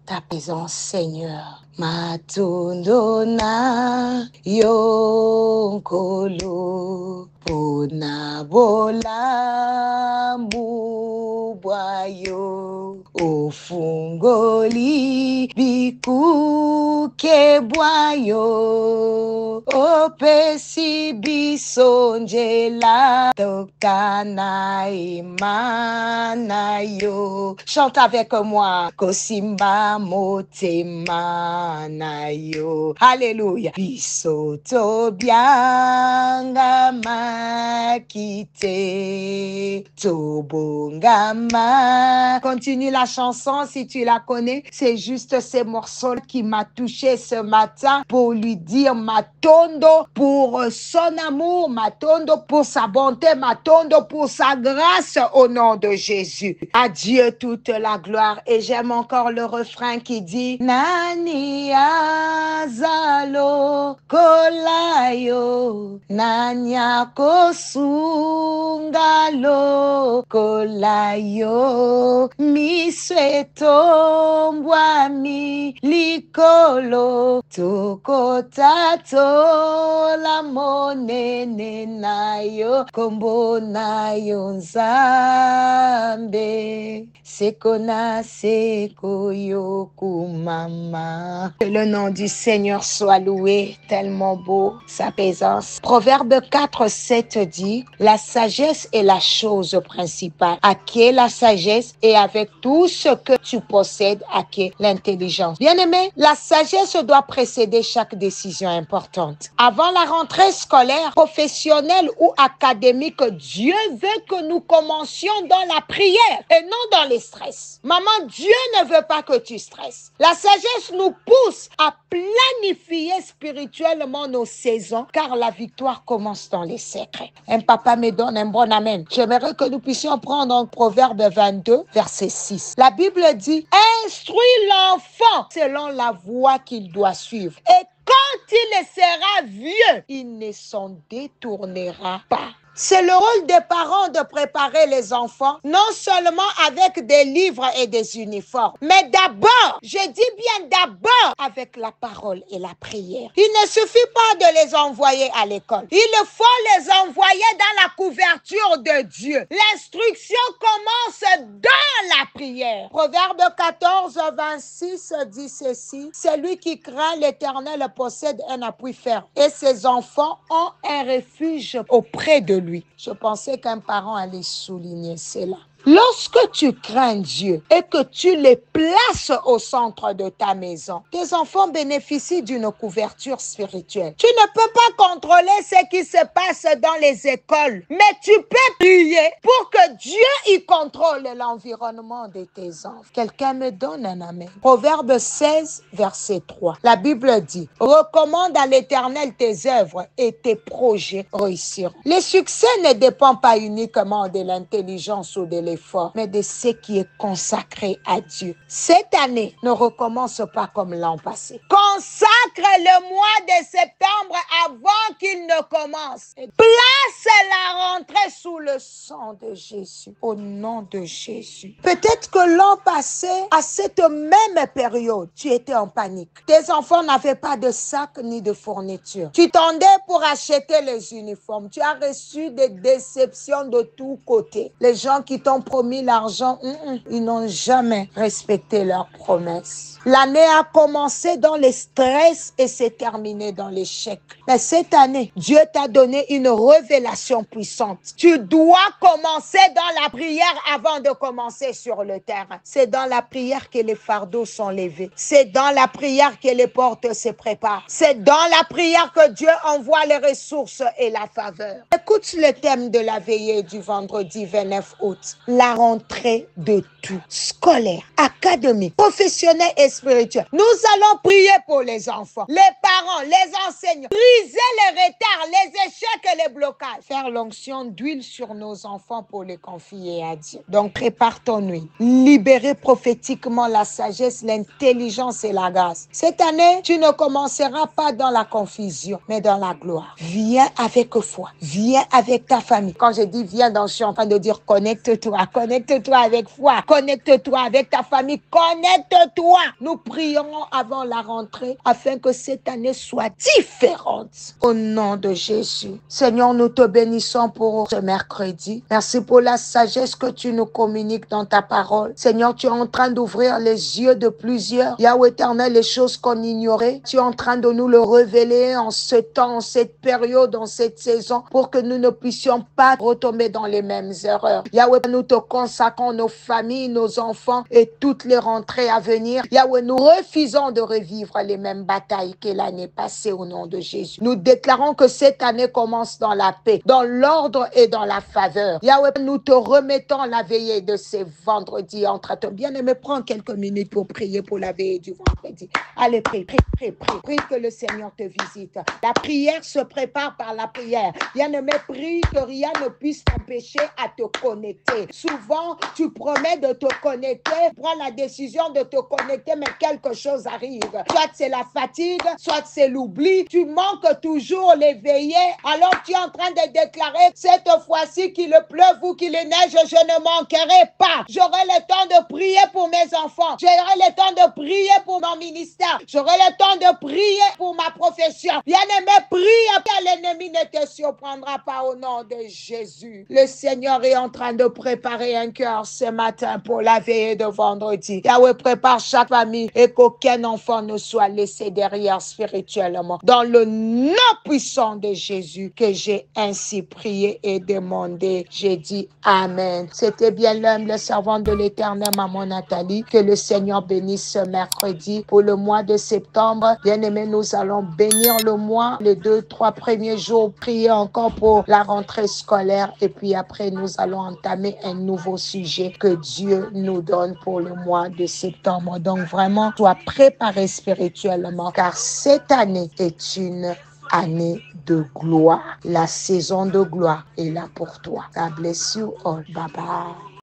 ta présence, Seigneur. Matondo na yonkolo pona bola mubwayo ofungoli biku kebwayo opesi bisonjela tokana imana yo. Chante avec moi. Kosimba motema na yo. Alléluia. Bisoto bianga makite tobongama. Continue la chanson si tu la connais. C'est juste ces morceaux qui m'a touché ce matin pour lui dire matondo pour son amour, matondo pour sa bonté, matondo pour sa grâce au nom de Jésus. À Dieu toute la gloire. Et j'aime encore le refrain qui dit Nani azalo kolayo nanya kosungalo kolayo miswetombwa mi likolo tokotato la monene nayo kombo nayo nzambe sekona seko yoku mama. Que le nom du Seigneur soit loué, tellement beau sa présence. Proverbe 4:7 dit la sagesse est la chose principale. Acquiers la sagesse et avec tout ce que tu possèdes acquiers l'intelligence. Bien-aimé, la sagesse doit précéder chaque décision importante. Avant la rentrée scolaire, professionnelle ou académique, Dieu veut que nous commencions dans la prière et non dans les stress. Maman, Dieu ne veut pas que tu stresses. La sagesse nous pousse à planifier spirituellement nos saisons car la victoire commence dans les secrets. Un papa me donne un bon amen. J'aimerais que nous puissions prendre en Proverbe 22, verset 6. La Bible dit, instruis l'enfant selon la voie qu'il doit suivre. Et quand il sera vieux, il ne s'en détournera pas. C'est le rôle des parents de préparer les enfants, non seulement avec des livres et des uniformes, mais d'abord, je dis bien d'abord, avec la parole et la prière. Il ne suffit pas de les envoyer à l'école. Il faut les envoyer dans la couverture de Dieu. L'instruction commence dans la prière. Proverbe 14, 26 dit ceci, celui qui craint l'Éternel possède un appui ferme et ses enfants ont un refuge auprès de lui. Je pensais qu'un parent allait souligner cela. Lorsque tu crains Dieu et que tu les places au centre de ta maison, tes enfants bénéficient d'une couverture spirituelle. Tu ne peux pas contrôler ce qui se passe dans les écoles, mais tu peux prier pour que Dieu y contrôle l'environnement de tes enfants. Quelqu'un me donne un amen. Proverbe 16, verset 3. La Bible dit, recommande à l'Éternel tes œuvres et tes projets réussiront. Le succès ne dépend pas uniquement de l'intelligence ou de l'effort, mais de ce qui est consacré à Dieu. Cette année ne recommence pas comme l'an passé. Consacre le mois de septembre avant qu'il ne commence. Place la rentrée sous le sang de Jésus, au nom de Jésus. Peut-être que l'an passé, à cette même période, tu étais en panique. Tes enfants n'avaient pas de sac ni de fourniture. Tu tendais pour acheter les uniformes. Tu as reçu des déceptions de tous côtés. Les gens qui t'ont promis l'argent, ils n'ont jamais respecté leurs promesses. L'année a commencé dans le stress et s'est terminée dans l'échec. Mais cette année, Dieu t'a donné une révélation puissante. Tu dois commencer dans la prière avant de commencer sur le terrain. C'est dans la prière que les fardeaux sont levés. C'est dans la prière que les portes se préparent. C'est dans la prière que Dieu envoie les ressources et la faveur. Écoute le thème de la veillée du vendredi 29 août. La rentrée de tout. Scolaire, académique, professionnel et spirituel. Nous allons prier pour les enfants, les parents, les enseignants. Briser les retards, les échecs et les blocages. Faire l'onction d'huile sur nos enfants pour les confier à Dieu. Donc prépare ton nuit. Libérer prophétiquement la sagesse, l'intelligence et la grâce. Cette année, tu ne commenceras pas dans la confusion, mais dans la gloire. Viens avec foi. Viens avec ta famille. Quand je dis viens, donc je suis en train de dire connecte-toi connecte-toi, connecte-toi avec foi, connecte-toi avec ta famille, connecte-toi. Nous prions avant la rentrée afin que cette année soit différente. Au nom de Jésus. Seigneur, nous te bénissons pour ce mercredi. Merci pour la sagesse que tu nous communiques dans ta parole. Seigneur, tu es en train d'ouvrir les yeux de plusieurs. Yahweh éternel, les choses qu'on ignorait, tu es en train de nous le révéler en ce temps, en cette période, en cette saison, pour que nous ne puissions pas retomber dans les mêmes erreurs. Yahweh, nous te consacrons nos familles, nos enfants et toutes les rentrées à venir. Yahweh, nous refusons de revivre les mêmes batailles que l'année passée au nom de Jésus. Nous déclarons que cette année commence dans la paix, dans l'ordre et dans la faveur. Yahweh, nous te remettons la veillée de ces vendredis entre toi. Bien-aimé, prends quelques minutes pour prier pour la veillée du vendredi. Allez, prie, prie, prie, prie. Prie que le Seigneur te visite. La prière se prépare par la prière. Bien-aimé, prie que rien ne puisse t'empêcher à te connecter. Souvent, tu promets de te connecter, prends la décision de te connecter, mais quelque chose arrive. Soit c'est la fatigue, soit c'est l'oubli. Tu manques toujours les veillées. Alors tu es en train de déclarer, cette fois-ci qu'il pleuve ou qu'il neige, je ne manquerai pas. J'aurai le temps de prier pour mes enfants. J'aurai le temps de prier pour mon ministère. J'aurai le temps de prier pour ma profession. Bien-aimé, prie que l'ennemi ne te surprendra pas au nom de Jésus. Le Seigneur est en train de préparer un cœur ce matin pour la veillée de vendredi. Yahweh prépare chaque famille et qu'aucun enfant ne soit laissé derrière spirituellement. Dans le nom puissant de Jésus que j'ai ainsi prié et demandé, j'ai dit Amen. C'était bien l'humble servante de l'Éternel, maman Nathalie. Que le Seigneur bénisse ce mercredi pour le mois de septembre. Bien-aimés, nous allons bénir le mois, les 2-3 premiers jours, prier encore pour la rentrée scolaire et puis après nous allons entamer un nouveau sujet que Dieu nous donne pour le mois de septembre. Donc vraiment, sois préparé spirituellement car cette année est une année de gloire. La saison de gloire est là pour toi. God bless you all. Bye bye.